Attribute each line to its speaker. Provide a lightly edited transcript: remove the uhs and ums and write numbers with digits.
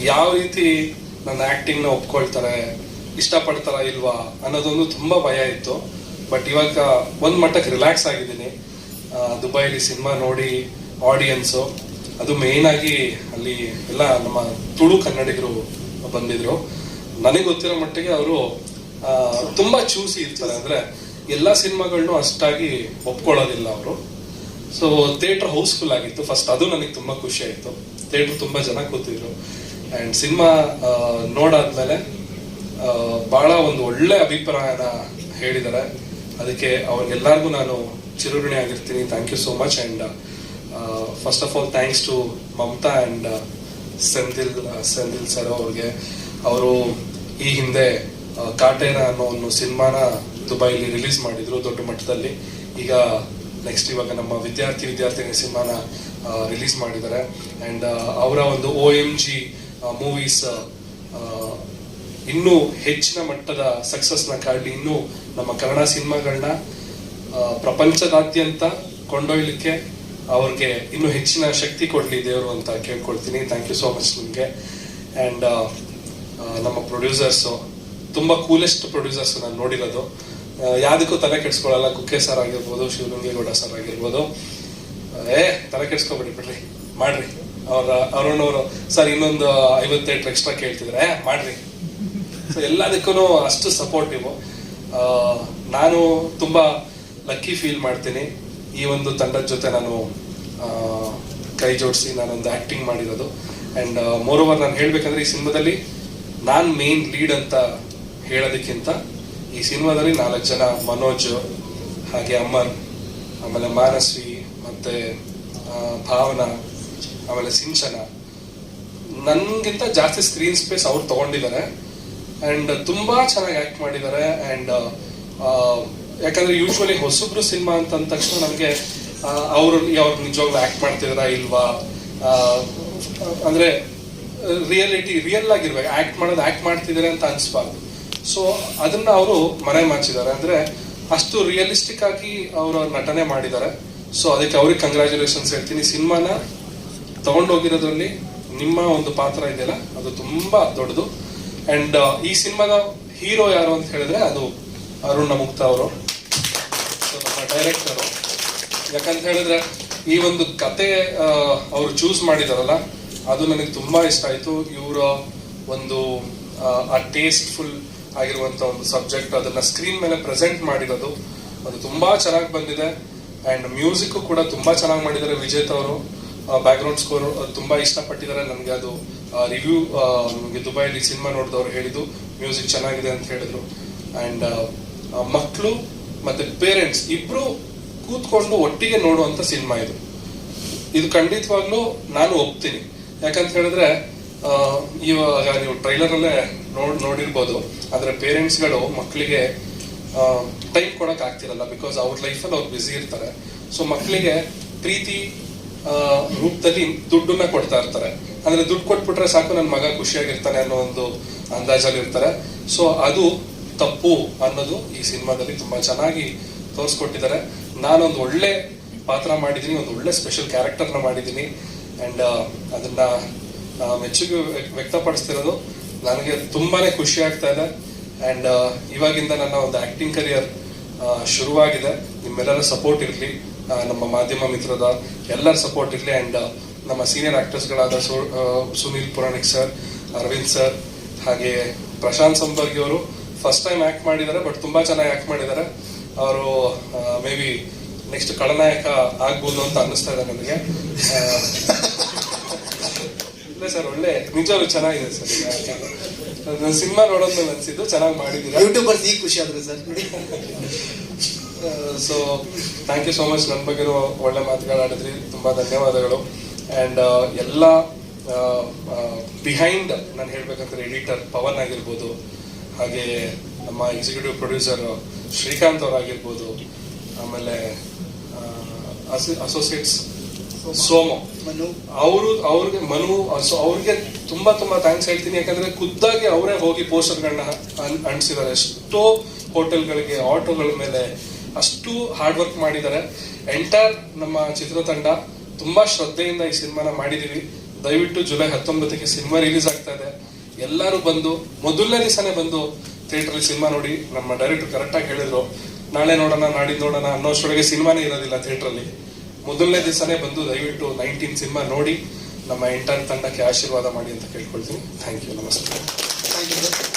Speaker 1: ಯಾವ ರೀತಿ ನನ್ನ ಆ್ಯಕ್ಟಿಂಗ್ನ ಒಪ್ಕೊಳ್ತಾರೆ, ಇಷ್ಟಪಡ್ತಾರ ಇಲ್ವಾ ಅನ್ನೋದೊಂದು ತುಂಬ ಭಯ ಇತ್ತು. ಬಟ್ ಇವಾಗ ಒಂದು ಮಟ್ಟಕ್ಕೆ ರಿಲ್ಯಾಕ್ಸ್ ಆಗಿದ್ದೀನಿ. ದುಬೈಲಿ ಸಿನಿಮಾ ನೋಡಿ ಆಡಿಯನ್ಸು, ಅದು ಮೇಯ್ನ್ ಆಗಿ ಅಲ್ಲಿ ಎಲ್ಲ ನಮ್ಮ ತುಳು ಕನ್ನಡಿಗರು ಬಂದಿದ್ರು. ನನಗೆ ಗೊತ್ತಿರೋ ಮಟ್ಟಿಗೆ ಅವರು ತುಂಬ ಚೂಸಿ ಇರ್ತಾರೆ, ಅಂದರೆ ಎಲ್ಲ ಸಿನಿಮಾಗಳನ್ನೂ ಅಷ್ಟಾಗಿ ಒಪ್ಕೊಳ್ಳೋದಿಲ್ಲ ಅವರು. ಸೊ ಥಿಯೇಟ್ರ್ ಹೌಸ್ಫುಲ್ ಆಗಿತ್ತು ಫಸ್ಟ್, ಅದು ನನಗೆ ತುಂಬ ಖುಷಿ ಆಯಿತು. ಥಿಯೇಟ್ರ್ ತುಂಬ ಜನ ಕೂತಿದ್ರು. ಆ್ಯಂಡ್ ಸಿನಿಮಾ ನೋಡಾದ್ಮೇಲೆ ಭಾಳ ಒಂದು ಒಳ್ಳೆ ಅಭಿಪ್ರಾಯನ ಹೇಳಿದ್ದಾರೆ. ಅದಕ್ಕೆ ಅವ್ರಿಗೆಲ್ಲರಿಗೂ ನಾನು ಚಿರಋಣಿ ಆಗಿರ್ತೀನಿ. Thank you so much. And first of all thanks to Mamata and Senthil sir ಅವ್ರಿಗೆ. ಅವರು ಈ ಹಿಂದೆ ಕಾಟೇರ ಅನ್ನೋ ಒಂದು ಸಿನಿಮಾನ ದುಬೈಲಿ ರಿಲೀಸ್ ಮಾಡಿದ್ರು ದೊಡ್ಡ ಮಟ್ಟದಲ್ಲಿ. ಈಗ ನೆಕ್ಸ್ಟ್ ಇವಾಗ ನಮ್ಮ ವಿದ್ಯಾರ್ಥಿನಿ ಸಿನಿಮಾನ ರಿಲೀಸ್ ಮಾಡಿದ್ದಾರೆ. ಆ್ಯಂಡ್ ಅವರ ಒಂದು OMG ಮೂವೀಸ್ ಇನ್ನೂ ಹೆಚ್ಚಿನ ಮಟ್ಟದ ಸಕ್ಸಸ್ನ ಕಾಡಲಿ, ಇನ್ನೂ ನಮ್ಮ ಕನ್ನಡ ಸಿನಿಮಾಗಳನ್ನ ಪ್ರಪಂಚದಾದ್ಯಂತ ಕೊಂಡೊಯ್ಲಿಕ್ಕೆ ಅವ್ರಿಗೆ ಇನ್ನೂ ಹೆಚ್ಚಿನ ಶಕ್ತಿ ಕೊಡಲಿ ದೇವರು ಅಂತ ಕೇಳ್ಕೊಳ್ತೀನಿ. ಥ್ಯಾಂಕ್ ಯು ಸೋ ಮಚ್ ನಿಮಗೆ. ಆ್ಯಂಡ್ ನಮ್ಮ ಪ್ರೊಡ್ಯೂಸರ್ಸು ತುಂಬ ಕೂಲೆಸ್ಟ್ ಪ್ರೊಡ್ಯೂಸರ್ಸ್ ನಾನು ನೋಡಿರೋದು. ಯಾವುದಕ್ಕೂ ತಲೆ ಕೆಡ್ಸ್ಕೊಳ್ಳಲ್ಲ. ಕುಕ್ಕೆ ಸರ್ ಆಗಿರ್ಬೋದು, ಶಿವಲಿಂಗೇಗೌಡ ಸರ್ ಆಗಿರ್ಬೋದು, ತಲೆ ಕೆಡ್ಸ್ಕೊಬಿಡಿ, ಬಿಡ್ರಿ ಮಾಡ್ರಿ. ಅರುಣ್ ಸರ್ ಇನ್ನೊಂದು 50 ಥಿಯೇಟ್ರ್ ಎಕ್ಸ್ಟ್ರಾ ಕೇಳ್ತಿದ್ರೆ ಮಾಡ್ರಿ. ಸೊ ಎಲ್ಲದಕ್ಕೂ ಅಷ್ಟು ಸಪೋರ್ಟಿವು. ನಾನು ತುಂಬ ಲಕ್ಕಿ ಫೀಲ್ ಮಾಡ್ತೀನಿ ಈ ಒಂದು ತಂಡದ ಜೊತೆ ನಾನು ಕೈ ಜೋಡಿಸಿ ನಾನೊಂದು ಆ್ಯಕ್ಟಿಂಗ್ ಮಾಡಿರೋದು. ಆ್ಯಂಡ್ ಮೋರೋವರ್ ನಾನು ಹೇಳ್ಬೇಕಂದ್ರೆ ಈ ಸಿನಿಮಾದಲ್ಲಿ ನಾನು ಮೇನ್ ಲೀಡ್ ಅಂತ ಹೇಳೋದಕ್ಕಿಂತ ಈ ಸಿನಿಮಾದಲ್ಲಿ 4 ಜನ, ಮನೋಜ್, ಹಾಗೆ ಅಮರ್, ಆಮೇಲೆ ಮಾನಸ್ವಿ, ಮತ್ತೆ ಭಾವನಾ, ಆಮೇಲೆ ಸಿಂಚನ, ನನಗಿಂತ ಜಾಸ್ತಿ ಸ್ಕ್ರೀನ್ ಸ್ಪೇಸ್ ಅವ್ರು ತಗೊಂಡಿದ್ದಾರೆ. ಆ್ಯಂಡ್ ತುಂಬ ಚೆನ್ನಾಗಿ ಆ್ಯಕ್ಟ್ ಮಾಡಿದ್ದಾರೆ. ಆ್ಯಂಡ್ ಯಾಕಂದರೆ ಯೂಶ್ವಲಿ ಹೊಸಬ್ರು ಸಿನಿಮಾ ಅಂತಂದ ತಕ್ಷಣ ನಮಗೆ ಅವ್ರು ನಿಜವಾಗ್ಲೂ ಆ್ಯಕ್ಟ್ ಮಾಡ್ತಿದಾರಾ ಇಲ್ವಾ, ಅಂದರೆ ರಿಯಲ್ ಆಗಿರ್ಬೇಕು. ಆ್ಯಕ್ಟ್ ಮಾಡ್ತಿದ್ದಾರೆ ಅಂತ ಅನಿಸ್ಬಾರ್ದು. ಸೊ ಅದನ್ನ ಅವರು ಮರೆ ಮಾಚಿದ್ದಾರೆ. ಅಂದರೆ ಅಷ್ಟು ರಿಯಲಿಸ್ಟಿಕ್ ಆಗಿ ಅವರು ನಟನೆ ಮಾಡಿದ್ದಾರೆ. ಸೊ ಅದಕ್ಕೆ ಅವ್ರಿಗೆ ಕಂಗ್ರ್ಯಾಚುಲೇಷನ್ಸ್ ಹೇಳ್ತೀನಿ. ಸಿನಿಮಾನ ತಗೊಂಡೋಗಿರೋದ್ರಲ್ಲಿ ನಿಮ್ಮ ಒಂದು ಪಾತ್ರ ಇದೆಯಲ್ಲ ಅದು ತುಂಬ ದೊಡ್ಡದು. ಆ್ಯಂಡ್ ಈ ಸಿನಿಮಾದ ಹೀರೋ ಯಾರು ಅಂತ ಹೇಳಿದ್ರೆ ಅದು ಅರುಣ್ ಮುಕ್ತ ಅವರು, ನಮ್ಮ ಡೈರೆಕ್ಟರು. ಯಾಕಂತ ಹೇಳಿದ್ರೆ ಈ ಒಂದು ಕತೆ ಅವರು ಚೂಸ್ ಮಾಡಿದಾರಲ್ಲ ಅದು ನನಗೆ ತುಂಬ ಇಷ್ಟ ಆಯಿತು. ಇವರ ಒಂದು ಆ ಟೇಸ್ಟ್ಫುಲ್ ಆಗಿರುವಂಥ ಒಂದು ಸಬ್ಜೆಕ್ಟ್ ಅದನ್ನು ಸ್ಕ್ರೀನ್ ಮೇಲೆ ಪ್ರೆಸೆಂಟ್ ಮಾಡಿರೋದು ಅದು ತುಂಬ ಚೆನ್ನಾಗಿ ಬಂದಿದೆ. ಆ್ಯಂಡ್ ಮ್ಯೂಸಿಕ್ಕು ಕೂಡ ತುಂಬ ಚೆನ್ನಾಗಿ ಮಾಡಿದ್ದಾರೆ. ವಿಜೇತ್ ಅವರು ಬ್ಯಾಕ್ಗ್ರೌಂಡ್ ಸ್ಕೋರ್ ತುಂಬ ಇಷ್ಟಪಟ್ಟಿದ್ದಾರೆ. ನನಗೆ ಅದು ರಿವ್ಯೂ ನಮಗೆ ದುಬೈಲಿ ಸಿನಿಮಾ ನೋಡಿದವರು ಹೇಳಿದ್ದು ಮ್ಯೂಸಿಕ್ ಚೆನ್ನಾಗಿದೆ ಅಂತ ಹೇಳಿದ್ರು. ಆ್ಯಂಡ್ ಮಕ್ಕಳು ಮತ್ತು ಪೇರೆಂಟ್ಸ್ ಇಬ್ಬರು ಕೂತ್ಕೊಂಡು ಒಟ್ಟಿಗೆ ನೋಡುವಂಥ ಸಿನಿಮಾ ಇದು ಖಂಡಿತವಾಗ್ಲೂ ನಾನು ಒಪ್ತೀನಿ. ಯಾಕಂತ ಹೇಳಿದ್ರೆ ಇವಾಗ ನೀವು ಟ್ರೈಲರಲ್ಲೇ ನೋಡಿರ್ಬೋದು. ಆದರೆ ಪೇರೆಂಟ್ಸ್ಗಳು ಮಕ್ಕಳಿಗೆ ಟೈಮ್ ಕೊಡೋಕೆ ಆಗ್ತಿರಲ್ಲ, ಬಿಕಾಸ್ ಅವ್ರ ಲೈಫಲ್ಲಿ ಅವ್ರು ಬ್ಯುಸಿ ಇರ್ತಾರೆ. ಸೊ ಮಕ್ಕಳಿಗೆ ಪ್ರೀತಿ ರೂಪದಲ್ಲಿ ದುಡ್ಡನ್ನ ಕೊಡ್ತಾ ಇರ್ತಾರೆ. ಅಂದರೆ ದುಡ್ಡು ಕೊಟ್ಬಿಟ್ರೆ ಸಾಕು ನನ್ನ ಮಗ ಖುಷಿಯಾಗಿರ್ತಾನೆ ಅನ್ನೋ ಒಂದು ಅಂದಾಜಲ್ಲಿ ಇರ್ತಾರೆ. ಸೊ ಅದು ತಪ್ಪು ಅನ್ನೋದು ಈ ಸಿನಿಮಾದಲ್ಲಿ ತುಂಬ ಚೆನ್ನಾಗಿ ತೋರಿಸ್ಕೊಟ್ಟಿದ್ದಾರೆ. ನಾನೊಂದು ಒಳ್ಳೆ ಪಾತ್ರ ಮಾಡಿದ್ದೀನಿ, ಒಂದು ಒಳ್ಳೆ ಸ್ಪೆಷಲ್ ಕ್ಯಾರೆಕ್ಟರ್ನ ಮಾಡಿದ್ದೀನಿ. ಆ್ಯಂಡ್ ಅದನ್ನ ಮೆಚ್ಚುಗೆ ವ್ಯಕ್ತಪಡಿಸ್ತಿರೋದು ನನಗೆ ತುಂಬಾ ಖುಷಿ ಆಗ್ತಾ ಇದೆ. ಆ್ಯಂಡ್ ಇವಾಗಿಂದ ನನ್ನ ಒಂದು ಆ್ಯಕ್ಟಿಂಗ್ ಕರಿಯರ್ ಶುರುವಾಗಿದೆ. ನಿಮ್ಮೆಲ್ಲರ ಸಪೋರ್ಟ್ ಇರಲಿ, ನಮ್ಮ ಮಾಧ್ಯಮ ಮಿತ್ರದ ಎಲ್ಲರ ಸಪೋರ್ಟ್ ಇರಲಿ. ಆ್ಯಂಡ್ ನಮ್ಮ ಸೀನಿಯರ್ ಆ್ಯಕ್ಟರ್ಸ್ಗಳಾದ ಸುನೀಲ್ ಪುರಾಣಿಕ್ ಸರ್, ಅರವಿಂದ್ ಸರ್, ಹಾಗೆ ಪ್ರಶಾಂತ್ ಸಂಪರ್ಗಿ ಅವರು ಫಸ್ಟ್ ಟೈಮ್ ಆ್ಯಕ್ಟ್ ಮಾಡಿದ್ದಾರೆ, ಬಟ್ ತುಂಬ ಚೆನ್ನಾಗಿ ಆ್ಯಕ್ಟ್ ಮಾಡಿದ್ದಾರೆ. ಅವರು ಮೇ ಬಿ ನೆಕ್ಸ್ಟ್ ಖಳನಾಯಕ ಆಗ್ಬೋದು ಅಂತ ಅನ್ನಿಸ್ತಾ ಇದೆ ನನಗೆ. ಇಲ್ಲ ಸರ್, ಒಳ್ಳೆ ನಿಜವಾಗ್ಲೂ ಚೆನ್ನಾಗಿದೆ ಸರ್. ನಾನು ಸಿನಿಮಾ ನೋಡೋದ್ಮೇಲೆ ಅನ್ಸಿದ್ದು ಚೆನ್ನಾಗಿ ಮಾಡಿದ್ದೀರಾ.
Speaker 2: ಯೂಟ್ಯೂಬರ್ಸ್ ಈಗ ಖುಷಿ ಆದ್ರು sir.
Speaker 1: So thank you so much. ನನ್ನ ಬಗ್ಗೆ ಒಳ್ಳೆ ಮಾತುಗಳಾಡಿದ್ರಿ, ತುಂಬ ಧನ್ಯವಾದಗಳು. ಆ್ಯಂಡ್ ಎಲ್ಲ ಬಿಹೈಂಡ್ ನಾನು ಹೇಳ್ಬೇಕಂದ್ರೆ ಎಡಿಟರ್ ಪವನ್ ಆಗಿರ್ಬೋದು, ಹಾಗೆ ನಮ್ಮ ಎಕ್ಸಿಕ್ಯೂಟಿವ್ ಪ್ರೊಡ್ಯೂಸರ್ ಶ್ರೀಕಾಂತ್ ಅವರಾಗಿರ್ಬೋದು, ಆಮೇಲೆ ಅಸೋಸಿಯೇಟ್ಸ್ ಸೋಮು, ಅವ್ರಿಗೆ ಅವ್ರಿಗೆ ತುಂಬಾ ಥ್ಯಾಂಕ್ಸ್ ಹೇಳ್ತೀನಿ. ಯಾಕಂದ್ರೆ ಖುದ್ದಾಗಿ ಅವರೇ ಹೋಗಿ ಪೋಸ್ಟರ್ಗಳನ್ನ ಅಂಟಿಸಿದ್ದಾರೆ. ಎಷ್ಟೋ ಹೋಟೆಲ್ಗಳಿಗೆ, ಆಟೋಗಳ ಮೇಲೆ ಅಷ್ಟು ಹಾರ್ಡ್ ವರ್ಕ್ ಮಾಡಿದ್ದಾರೆ. ಎಂಟೈರ್ ನಮ್ಮ ಚಿತ್ರತಂಡ ತುಂಬಾ ಶ್ರದ್ಧೆಯಿಂದ ಈ ಸಿನಿಮಾನ ಮಾಡಿದೀವಿ. ದಯವಿಟ್ಟು ಜುಲೈ 19ಕ್ಕೆ ಸಿನಿಮಾ ರಿಲೀಸ್ ಆಗ್ತಾ ಇದೆ. ಎಲ್ಲರೂ ಬಂದು ಮೊದಲನೇ ದಿವಸನೇ ಬಂದು ಥಿಯೇಟರ್ ಸಿನಿಮಾ ನೋಡಿ. ನಮ್ಮ ಡೈರೆಕ್ಟರ್ ಕರೆಕ್ಟಾಗಿ ಹೇಳಿದ್ರು, ನಾಳೆ ನೋಡೋಣ ನಾಡಿದ್ದು ನೋಡೋಣ ಅನ್ನೋಷ್ಟೊಳಗೆ ಸಿನಿಮಾನೇ ಇರೋದಿಲ್ಲ ಥಿಯೇಟ್ರಲ್ಲಿ. ಮೊದಲನೇ ದಿವಸನೇ ಬಂದು ದಯವಿಟ್ಟು 19 ಸಿನಿಮಾ ನೋಡಿ ನಮ್ಮ ಎಂಟರ್ ತಂಡಕ್ಕೆ ಆಶೀರ್ವಾದ ಮಾಡಿ ಅಂತ ಕೇಳ್ಕೊಳ್ತೀನಿ. ಥ್ಯಾಂಕ್ ಯು, ನಮಸ್ಕಾರ.
Speaker 2: Thank you.